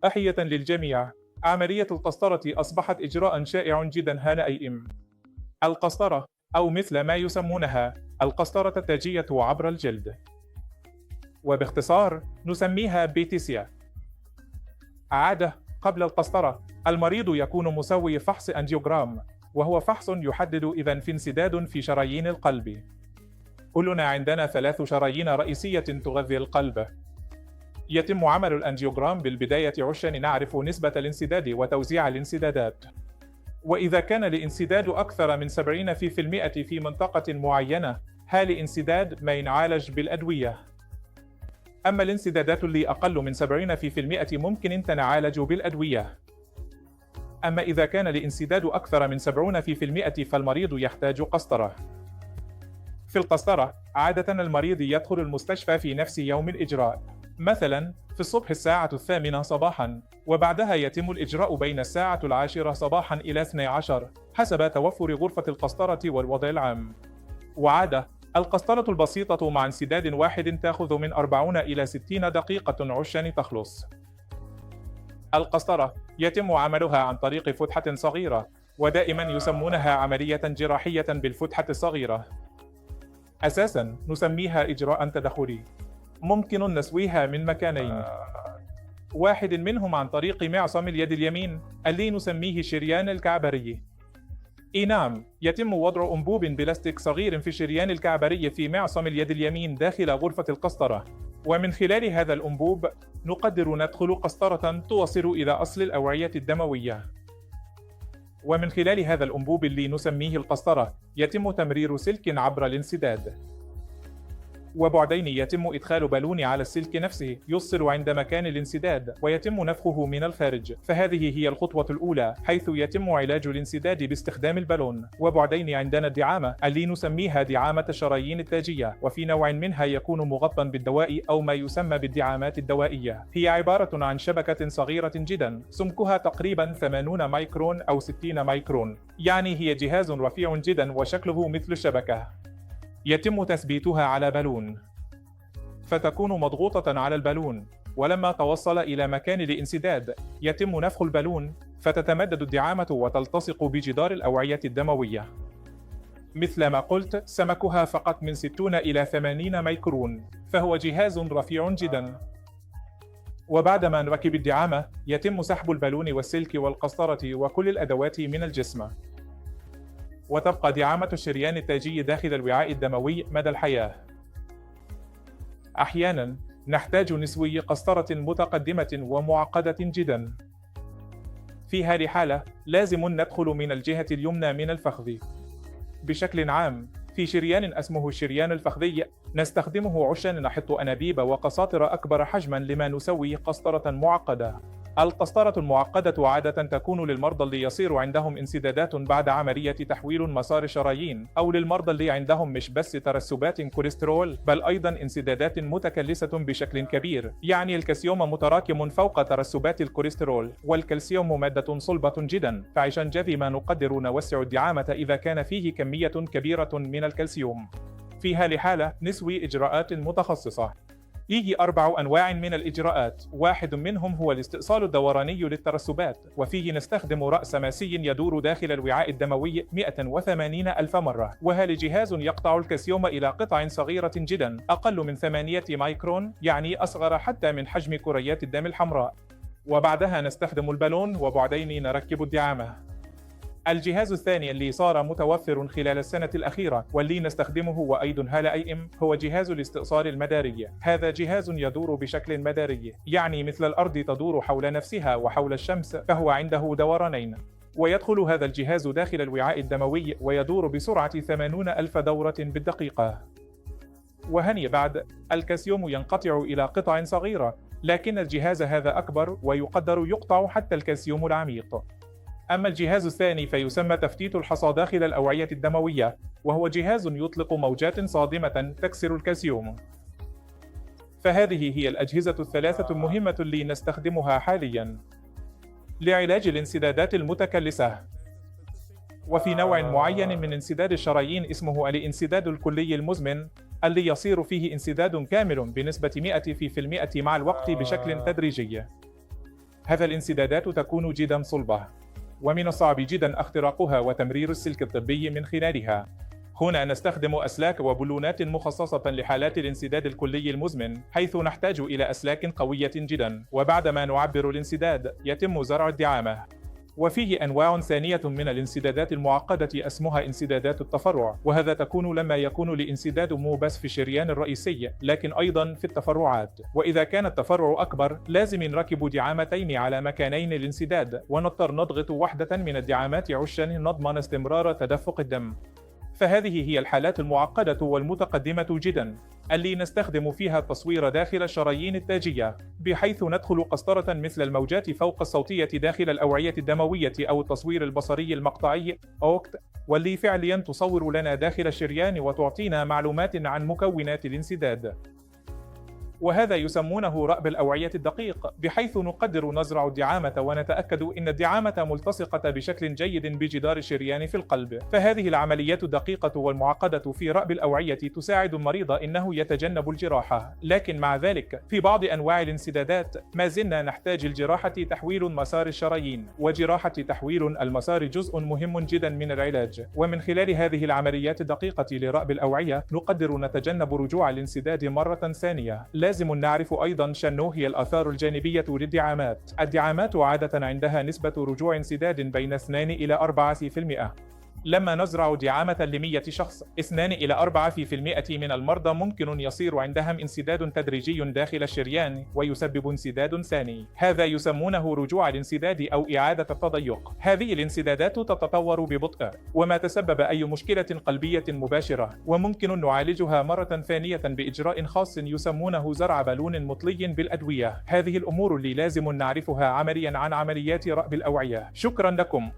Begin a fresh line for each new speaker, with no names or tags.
تحية للجميع. عملية القسطرة أصبحت إجراء شائع جدا هانئيم. القسطرة، أو مثل ما يسمونها القسطرة التاجية عبر الجلد، وباختصار نسميها بيتيسيا. عادة قبل القسطرة المريض يكون مسوي فحص أنجيوغرام، وهو فحص يحدد إذا في انسداد في شرايين القلب. كلنا عندنا 3 شرايين رئيسية تغذي القلب. يتم عمل الأنجيوغرام بالبداية عشان نعرف نسبة الانسداد وتوزيع الانسدادات. وإذا كان الانسداد أكثر من 70% في منطقة معينة، هذا انسداد ما ينعالج بالأدوية. أما الانسدادات اللي أقل من 70% ممكن تنعالج بالأدوية. أما إذا كان الانسداد أكثر من 70% فالمريض يحتاج قسطرة. في القسطرة، عادة المريض يدخل المستشفى في نفس يوم الإجراء، مثلاً في الصبح الساعة 8 صباحاً، وبعدها يتم الإجراء بين الساعة 10 صباحاً إلى 12 حسب توفر غرفة القسطرة والوضع العام. وعادة القسطرة البسيطة مع انسداد واحد تأخذ من 40 إلى 60 دقيقة عشان تخلص. القسطرة يتم عملها عن طريق فتحة صغيرة، ودائماً يسمونها عملية جراحية بالفتحة الصغيرة. أساساً نسميها إجراء تدخلي. ممكن نسويها من مكانين، واحد منهم عن طريق معصم اليد اليمين اللي نسميه شريان الكعبري. نعم، يتم وضع أنبوب بلاستيك صغير في شريان الكعبري في معصم اليد اليمين داخل غرفة القسطرة، ومن خلال هذا الأنبوب نقدر ندخل قسطرة توصل إلى أصل الأوعية الدموية. ومن خلال هذا الأنبوب اللي نسميه القسطرة يتم تمرير سلك عبر الانسداد، وبعدين يتم إدخال بالون على السلك نفسه يفصل عند مكان الانسداد ويتم نفخه من الخارج. فهذه هي الخطوة الأولى، حيث يتم علاج الانسداد باستخدام البالون. وبعدين عندنا الدعامة اللي نسميها دعامة الشرايين التاجية، وفي نوع منها يكون مغطى بالدواء أو ما يسمى بالدعامات الدوائية. هي عبارة عن شبكة صغيرة جدا سمكها تقريبا 80 مايكرون أو 60 مايكرون، يعني هي جهاز رفيع جدا وشكله مثل الشبكة. يتم تثبيتها على بالون، فتكون مضغوطة على البالون، ولما توصل إلى مكان الانسداد يتم نفخ البالون، فتتمدد الدعامة وتلتصق بجدار الأوعية الدموية. مثل ما قلت، سمكها فقط من 60 إلى 80 ميكرون، فهو جهاز رفيع جدا. وبعدما نركب الدعامة يتم سحب البالون والسلك والقسطرة وكل الأدوات من الجسم، وتبقى دعامة الشريان التاجي داخل الوعاء الدموي مدى الحياة. أحياناً نحتاج نسوي قسطرة متقدمة ومعقدة جداً. في هذه الحالة لازم ندخل من الجهة اليمنى من الفخذ. بشكل عام، في شريان اسمه الشريان الفخذي نستخدمه عشان نحط أنابيب وقساطر أكبر حجماً لما نسوي قسطرة معقدة. القسطرة المعقدة عادة تكون للمرضى اللي يصير عندهم انسدادات بعد عملية تحويل مسار شرايين، أو للمرضى اللي عندهم مش بس ترسبات كوليسترول بل أيضا انسدادات متكلسة بشكل كبير، يعني الكالسيوم متراكم فوق ترسبات الكوليسترول، والكالسيوم مادة صلبة جدا، فعشان جذي ما نقدر نوسع الدعامة إذا كان فيه كمية كبيرة من الكالسيوم. في هذه الحالة نسوي إجراءات متخصصة. يجي 4 أنواع من الإجراءات، واحد منهم هو الاستئصال الدوراني للترسبات، وفيه نستخدم رأس ماسي يدور داخل الوعاء الدموي 180 ألف مرة، وهذا جهاز يقطع الكالسيوم إلى قطع صغيرة جدا أقل من 8 مايكرون، يعني أصغر حتى من حجم كريات الدم الحمراء. وبعدها نستخدم البالون، وبعدين نركب الدعامة. الجهاز الثاني اللي صار متوفر خلال السنة الأخيرة واللي نستخدمه وأيضا هالأيم هو جهاز الاستئصال المداري. هذا جهاز يدور بشكل مداري، يعني مثل الأرض تدور حول نفسها وحول الشمس، فهو عنده دورانين. ويدخل هذا الجهاز داخل الوعاء الدموي ويدور بسرعة 80 ألف دورة بالدقيقة. وهني بعد، الكالسيوم ينقطع إلى قطع صغيرة، لكن الجهاز هذا أكبر ويقدر يقطع حتى الكالسيوم العميق. أما الجهاز الثاني فيسمى تفتيت الحصى داخل الأوعية الدموية، وهو جهاز يطلق موجات صادمة تكسر الكالسيوم. فهذه هي الأجهزة الثلاثة المهمة اللي نستخدمها حالياً لعلاج الانسدادات المتكلسة. وفي نوع معين من انسداد الشرايين اسمه الانسداد الكلي المزمن، اللي يصير فيه انسداد كامل بنسبة 100% مع الوقت بشكل تدريجي. هذا الانسدادات تكون جدا صلبة، ومن الصعب جدا اختراقها وتمرير السلك الطبي من خلالها. هنا نستخدم أسلاك وبالونات مخصصة لحالات الانسداد الكلي المزمن، حيث نحتاج إلى أسلاك قوية جدا، وبعدما نعبر الانسداد يتم زرع الدعامة. وفيه أنواع ثانية من الانسدادات المعقدة اسمها انسدادات التفرع، وهذا تكون لما يكون الانسداد مو بس في الشريان الرئيسي لكن أيضا في التفرعات. وإذا كان التفرع أكبر لازم نركب دعامتين على مكانين الانسداد، ونضطر نضغط واحدة من الدعامات عشان نضمن استمرار تدفق الدم. فهذه هي الحالات المعقدة والمتقدمة جدا اللي نستخدم فيها التصوير داخل الشرايين التاجية، بحيث ندخل قسطرة مثل الموجات فوق الصوتية داخل الأوعية الدموية أو التصوير البصري المقطعي أوكت، واللي فعليا تصور لنا داخل الشريان وتعطينا معلومات عن مكونات الانسداد. وهذا يسمونه رأب الأوعية الدقيق، بحيث نقدر نزرع الدعامة ونتأكد أن الدعامة ملتصقة بشكل جيد بجدار الشريان في القلب. فهذه العمليات الدقيقة والمعقدة في رأب الأوعية تساعد المريض أنه يتجنب الجراحة، لكن مع ذلك في بعض أنواع الانسدادات ما زلنا نحتاج الجراحة تحويل مسار الشرايين، وجراحة تحويل المسار جزء مهم جدا من العلاج. ومن خلال هذه العمليات الدقيقة لرأب الأوعية نقدر نتجنب رجوع الانسداد مرة ثانية. لازم نعرف أيضا شنو هي الآثار الجانبية للدعامات. الدعامات عادة عندها نسبة رجوع انسداد بين 2 إلى 4%. لما نزرع دعامة ل100 شخص، 2 إلى 4% من المرضى ممكن يصير عندهم انسداد تدريجي داخل الشريان ويسبب انسداد ثاني. هذا يسمونه رجوع الانسداد أو إعادة التضيق. هذه الانسدادات تتطور ببطء وما تسبب أي مشكلة قلبية مباشرة، وممكن نعالجها مرة ثانية بإجراء خاص يسمونه زرع بالون مطلي بالأدوية. هذه الأمور اللي لازم نعرفها عمليا عن عمليات رأب الأوعية. شكرا لكم.